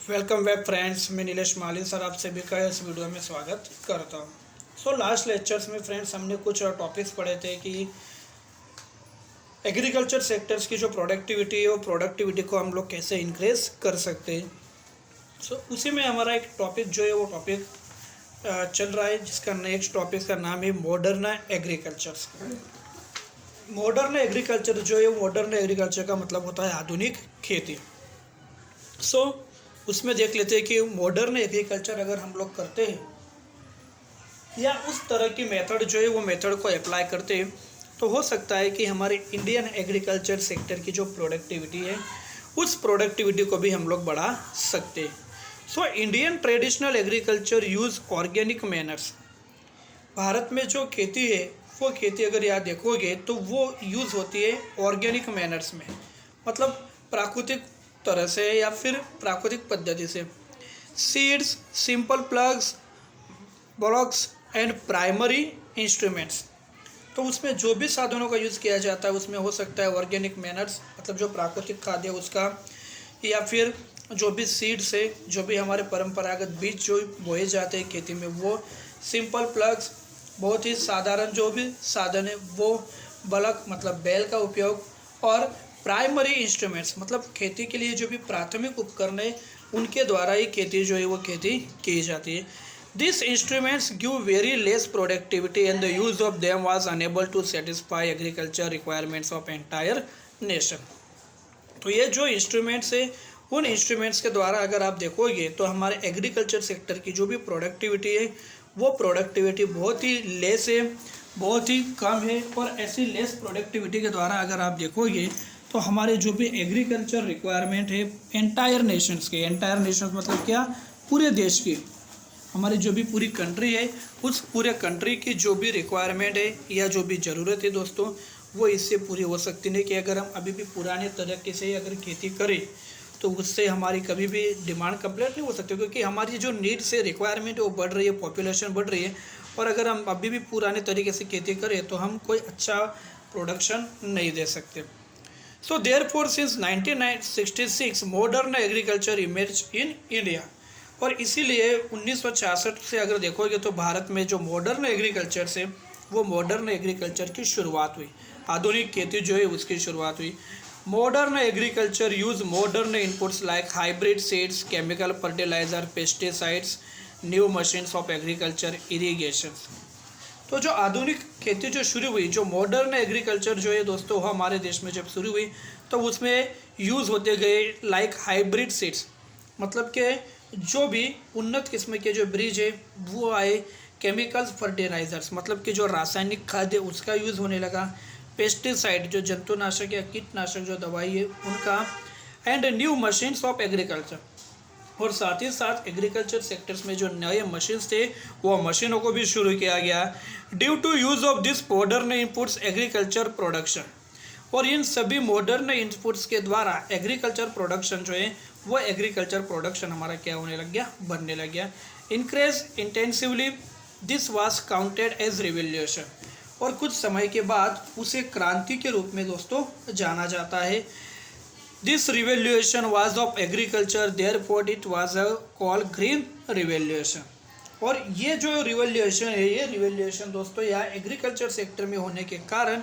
Welcome back friends, मैं नीलेश मालिन sir आप सभी का इस वीडियो में स्वागत करता हूं। लास्ट लेक्चर्स में फ्रेंड्स हमने कुछ टॉपिक्स पढ़े थे कि एग्रीकल्चर सेक्टर्स की जो प्रोडक्टिविटी है वो प्रोडक्टिविटी को हम लोग कैसे इंक्रीज कर सकते हैं। उसी में हमारा एक टॉपिक जो है वो टॉपिक चल रहा है, जिसका नेक्स्ट टॉपिक का नाम है मॉडर्न एग्रीकल्चर। मॉडर्न एग्रीकल्चर जो है, मॉडर्न एग्रीकल्चर का मतलब होता है आधुनिक खेती। उसमें देख लेते हैं कि मॉडर्न एग्रीकल्चर अगर हम लोग करते हैं या उस तरह की मेथड जो है वो मेथड को अप्लाई करते हैं तो हो सकता है कि हमारे इंडियन एग्रीकल्चर सेक्टर की जो प्रोडक्टिविटी है उस प्रोडक्टिविटी को भी हम लोग बढ़ा सकते हैं। Indian traditional agriculture use organic manners. Bharat में जो खेती है वो खेती अगर यहाँ देखोगे तो वो यूज़ होती है ऑर्गेनिक मैनर्स में, मतलब प्राकृतिक तरह से या फिर प्राकृतिक पद्धति से। Seeds, simple plugs, blocks and primary instruments. तो उसमें जो भी साधनों का यूज़ किया जाता है उसमें हो सकता है ऑर्गेनिक मैनर्स, मतलब जो प्राकृतिक खाद्य उसका, या फिर जो भी सीड्स है, जो भी हमारे परंपरागत बीज जो बोए जाते हैं खेती में, वो सिंपल प्लग्स, बहुत ही साधारण जो भी साधन है वो, बलक मतलब बैल का उपयोग, और प्राइमरी इंस्ट्रूमेंट्स मतलब खेती के लिए जो भी प्राथमिक उपकरण है उनके द्वारा ही खेती जो है वो खेती की जाती है। This instruments give very less productivity and the use of them was unable to satisfy agriculture requirements of entire nation. तो ये जो इंस्ट्रूमेंट्स है उन इंस्ट्रूमेंट्स के द्वारा अगर आप देखोगे तो हमारे एग्रीकल्चर सेक्टर की जो भी प्रोडक्टिविटी है वो प्रोडक्टिविटी बहुत ही लेस है, बहुत ही कम है। और ऐसी लेस प्रोडक्टिविटी के द्वारा अगर आप देखोगे तो हमारे जो भी एग्रीकल्चर रिक्वायरमेंट है एंटायर नेशंस के, एंटायर नेशंस मतलब क्या, पूरे देश की, हमारी जो भी पूरी कंट्री है उस पूरे कंट्री की जो भी रिक्वायरमेंट है या जो भी ज़रूरत है दोस्तों वो इससे पूरी हो सकती नहीं। कि अगर हम अभी भी पुराने तरीके से अगर खेती करें तो उससे हमारी कभी भी डिमांड कंप्लीट नहीं हो सकती, क्योंकि हमारी जो नीड्स है, रिक्वायरमेंट है वो बढ़ रही है, पॉपुलेशन बढ़ रही है। और अगर हम अभी भी पुराने तरीके से खेती करें तो हम कोई अच्छा प्रोडक्शन नहीं दे सकते। So therefore since 1966 modern agriculture emerged in India। और इसीलिए 1966 से अगर देखोगे तो भारत में जो मॉडर्न एग्रीकल्चर से वो मॉडर्न एग्रीकल्चर की शुरुआत हुई, आधुनिक खेती जो है उसकी शुरुआत हुई। Modern agriculture use modern inputs like hybrid seeds, chemical fertiliser, pesticides, new machines of agriculture, irrigation. तो जो आधुनिक खेती जो शुरू हुई, जो मॉडर्न एग्रीकल्चर जो है दोस्तों वो हमारे देश में जब शुरू हुई तो उसमें यूज़ होते गए लाइक हाइब्रिड सीड्स, मतलब कि जो भी उन्नत किस्म के जो बीज है वो आए। केमिकल्स फर्टिलाइजर्स मतलब कि जो रासायनिक खाद्य उसका यूज़ होने लगा। पेस्टिसाइड जो जंतुनाशक या कीटनाशक जो दवाई है उनका। And new machines of agriculture, और साथ ही साथ एग्रीकल्चर सेक्टर्स में जो नए मशीन्स थे वो मशीनों को भी शुरू किया गया। Due to use of this modern inputs agriculture production, और इन सभी मॉडर्न इनपुट्स के द्वारा एग्रीकल्चर प्रोडक्शन जो है वो एग्रीकल्चर प्रोडक्शन हमारा क्या होने लग गया, बनने लग गया। Increase intensively, this was counted as revolution, और कुछ समय के बाद उसे क्रांति के रूप में दोस्तों जाना जाता है। This revolution was of agriculture, therefore it was called green revolution. और ये जो रिवोल्यूशन है, ये रिवोल्यूशन दोस्तों यहाँ एग्रीकल्चर सेक्टर में होने के कारण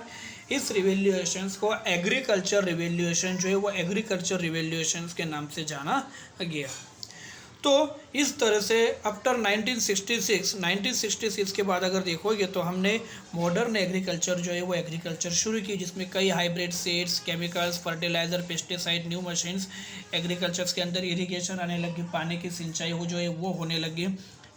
इस रिवोल्यूशंस को एग्रीकल्चर रिवोल्यूशन जो है वो एग्रीकल्चर रिवोल्यूशंस के नाम से जाना गया। तो इस तरह से आफ्टर 1966 के बाद अगर देखोगे तो हमने मॉडर्न एग्रीकल्चर जो है वो एग्रीकल्चर शुरू की, जिसमें कई hybrid seeds, chemicals, fertiliser, pesticide, new machines, agricultures के अंदर इरिगेशन आने लगी, पानी की सिंचाई हो जो है वो होने लगी।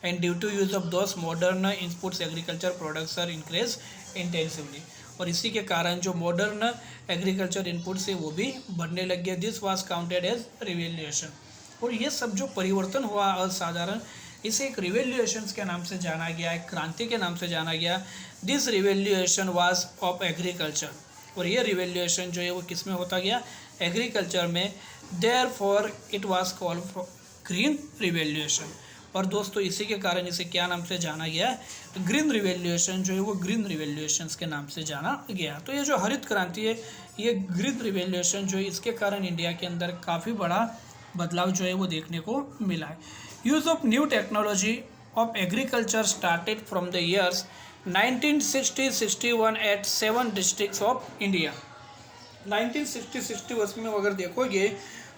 And due to use of those modern inputs agriculture products increase intensively, और इसी के कारण जो मॉडर्न एग्रीकल्चर इनपुट्स है वो भी बढ़ने लग गया। This was counted as revolution, और ये सब जो परिवर्तन हुआ असाधारण, इसे एक रिवोल्यूशंस के नाम से जाना गया, एक क्रांति के नाम से जाना गया। This revolution was of agriculture, और ये रिवोल्यूशन जो है वो किस में होता गया, एग्रीकल्चर में। Therefore it was called green revolution, और दोस्तों इसी के कारण इसे क्या नाम से जाना गया, ग्रीन रिवोल्यूशन जो है वो ग्रीन रिवोल्यूशंस के नाम से जाना गया। तो ये जो हरित क्रांति है, ये ग्रीन रिवोल्यूशन जो है इसके कारण इंडिया के अंदर काफ़ी बड़ा बदलाव जो है वो देखने को मिला है। Use of new technology of agriculture started from the years 1960-61 at 7 districts of India. 1960-61 में अगर देखोगे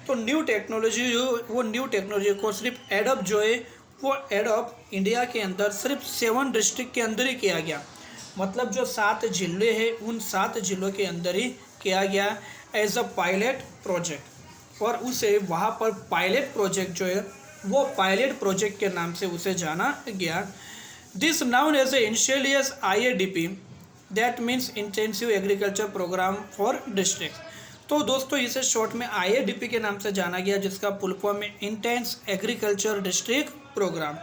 तो न्यू टेक्नोलॉजी वो न्यू टेक्नोलॉजी को सिर्फ एडॉप्ट जो है वो एडॉप्ट इंडिया के अंदर सिर्फ 7 डिस्ट्रिक्ट के अंदर ही किया गया। मतलब जो 7 जिले हैं उन 7 जिलों के अंदर ही किया गया एज अ पायलट प्रोजेक्ट, और उसे वहाँ पर पायलट प्रोजेक्ट जो है वो पायलट प्रोजेक्ट के नाम से उसे जाना गया। This known as a initially as IADP, that means intensive agriculture programme for district. तो दोस्तों इसे शॉर्ट में IADP के नाम से जाना गया, जिसका फुल फॉर्म में इंटेंस एग्रीकल्चर डिस्ट्रिक्ट प्रोग्राम।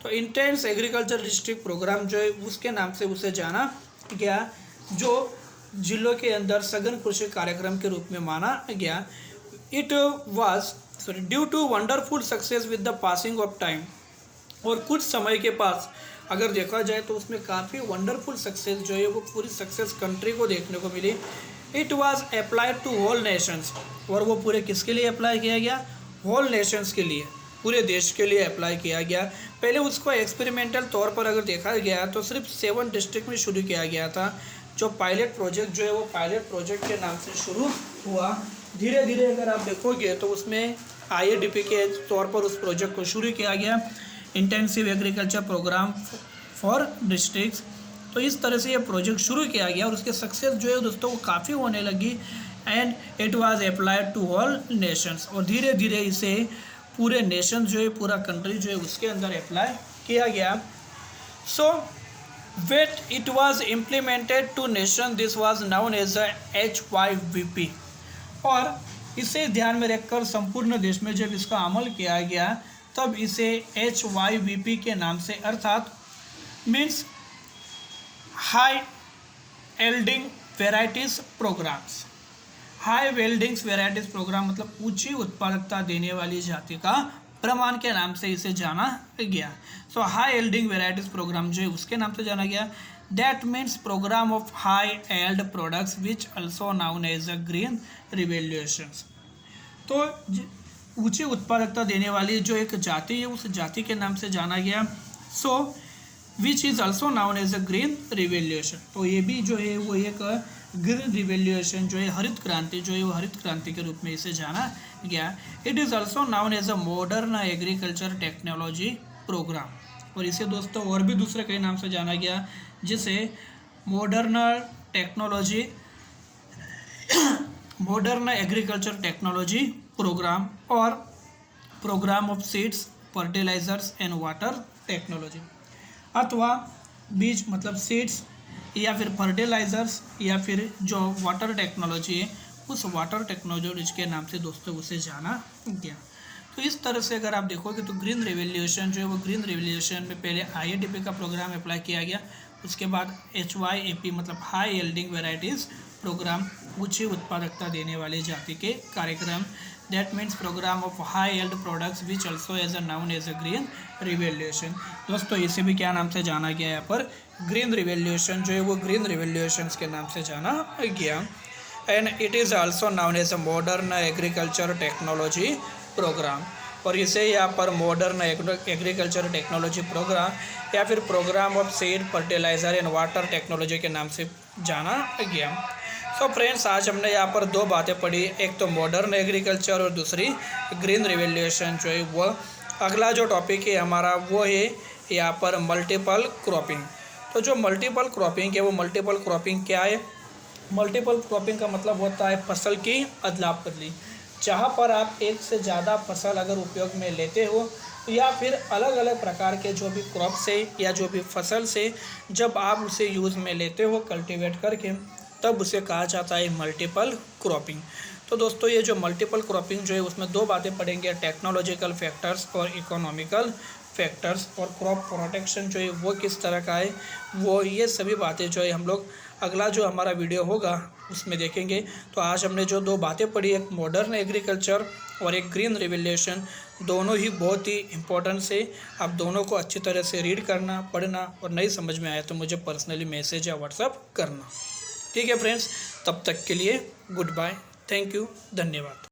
तो इंटेंस एग्रीकल्चर डिस्ट्रिक्ट प्रोग्राम जो है उसके नाम से उसे जाना गया, जो जिलों के अंदर सघन कृषि कार्यक्रम के रूप में माना गया। It was due to wonderful success with the passing of time, और कुछ समय के पास अगर देखा जाए तो उसमें काफ़ी वंडरफुल सक्सेस जो है वो पूरी सक्सेस कंट्री को देखने को मिली। It was applied to whole nations, और वो पूरे किसके लिए अप्लाई किया गया? होल नेशंस के लिए, पूरे देश के लिए अप्लाई किया गया। पहले उसको एक्सपेरिमेंटल तौर पर अगर देखा गया तो सिर्फ 7 डिस्ट्रिक्ट में शुरू किया गया था। जो पायलट प्रोजेक्ट जो है वो पायलट प्रोजेक्ट के नाम से शुरू हुआ। धीरे धीरे अगर आप देखोगे तो उसमें IADP के तौर पर उस प्रोजेक्ट को शुरू किया गया, intensive agriculture programme for districts. तो इस तरह से ये प्रोजेक्ट शुरू किया गया और उसके सक्सेस जो है दोस्तों वो काफ़ी होने लगी। And it was applied to all nations, और धीरे धीरे इसे पूरे नेशन जो है पूरा कंट्री जो है उसके अंदर अप्लाई किया गया। So wait it was implemented to nation, this was known as a HYVP, और इसे ध्यान में रखकर संपूर्ण देश में जब इसका अमल किया गया तब इसे HYVP के नाम से, अर्थात means high yielding varieties programmes. High weldings varieties programme मतलब ऊंची उत्पादकता देने वाली जाति का प्रमाण के नाम से इसे जाना गया। So high yielding varieties programme जो है उसके नाम से जाना गया। That means programme of high yield products which also known as a green revolutions. तो ऊंची उत्पादकता देने वाली जो एक जाति है उस जाति के नाम से जाना गया। So which is also known as a green revolution. तो ये भी जो है वो एक ग्रीन रिवोल्यूशन जो है हरित क्रांति जो है वो हरित क्रांति के रूप में इसे जाना गया। It is also known as a modern agriculture technology programme, और इसे दोस्तों और भी दूसरे कई नाम से जाना गया, जिसे modern technology modern agriculture technology programme, और programme of seeds fertilisers and water technology. अथवा बीज मतलब सीड्स या फिर फर्टिलाइजर्स या फिर जो वाटर टेक्नोलॉजी है उस वाटर टेक्नोलॉजी के नाम से दोस्तों उसे जाना गया। तो इस तरह से अगर आप देखोगे तो ग्रीन रिवोल्यूशन जो है वो ग्रीन रिवोल्यूशन में पहले IADP का प्रोग्राम अप्लाई किया गया, उसके बाद HYAP मतलब हाई यील्डिंग वेराइटीज़ प्रोग्राम, ऊंची उत्पादकता देने वाले जाति के कार्यक्रम, that means programme of high yield products which also as a known as a green revolution. दोस्तों इसे भी क्या नाम से जाना गया यहाँ पर? ग्रीन रिवोल्यूशन जो है वो ग्रीन रिवोल्यूशंस के नाम से जाना गया। And it is also known as a modern agriculture technology programme, और इसे यहाँ पर मॉडर्न एग्रीकल्चर टेक्नोलॉजी प्रोग्राम या फिर programme of seed fertiliser and water technology के नाम से जाना गया। तो फ्रेंड्स आज हमने यहाँ पर 2 बातें पढ़ी, एक तो मॉडर्न एग्रीकल्चर और दूसरी ग्रीन रिवोल्यूशन जो है वो। अगला जो टॉपिक है हमारा वो है यहाँ पर मल्टीपल क्रॉपिंग। तो जो मल्टीपल क्रॉपिंग है वो मल्टीपल क्रॉपिंग क्या है? मल्टीपल क्रॉपिंग का मतलब होता है फसल की अदला बदली, जहाँ पर आप एक से ज़्यादा फसल अगर उपयोग में लेते हो या फिर अलग अलग प्रकार के जो भी क्रॉप से या जो भी फसल से जब आप उसे यूज़ में लेते हो कल्टीवेट करके, तब उसे कहा जाता है मल्टीपल क्रॉपिंग। तो दोस्तों ये जो मल्टीपल क्रॉपिंग जो है उसमें 2 बातें पढ़ेंगे, टेक्नोलॉजिकल फैक्टर्स और इकोनॉमिकल फैक्टर्स, और क्रॉप प्रोटेक्शन जो है वो किस तरह का है वो, ये सभी बातें जो है हम लोग अगला जो हमारा वीडियो होगा उसमें देखेंगे। तो आज हमने जो 2 बातें पढ़ी, एक मॉडर्न एग्रीकल्चर और एक ग्रीन रिवोल्यूशन, दोनों ही बहुत ही इम्पोर्टेंट से आप दोनों को अच्छी तरह से रीड करना, पढ़ना, और नहीं समझ में आया तो मुझे पर्सनली मैसेज या व्हाट्सअप करना। ठीक है फ्रेंड्स, तब तक के लिए गुड बाय, थैंक यू, धन्यवाद।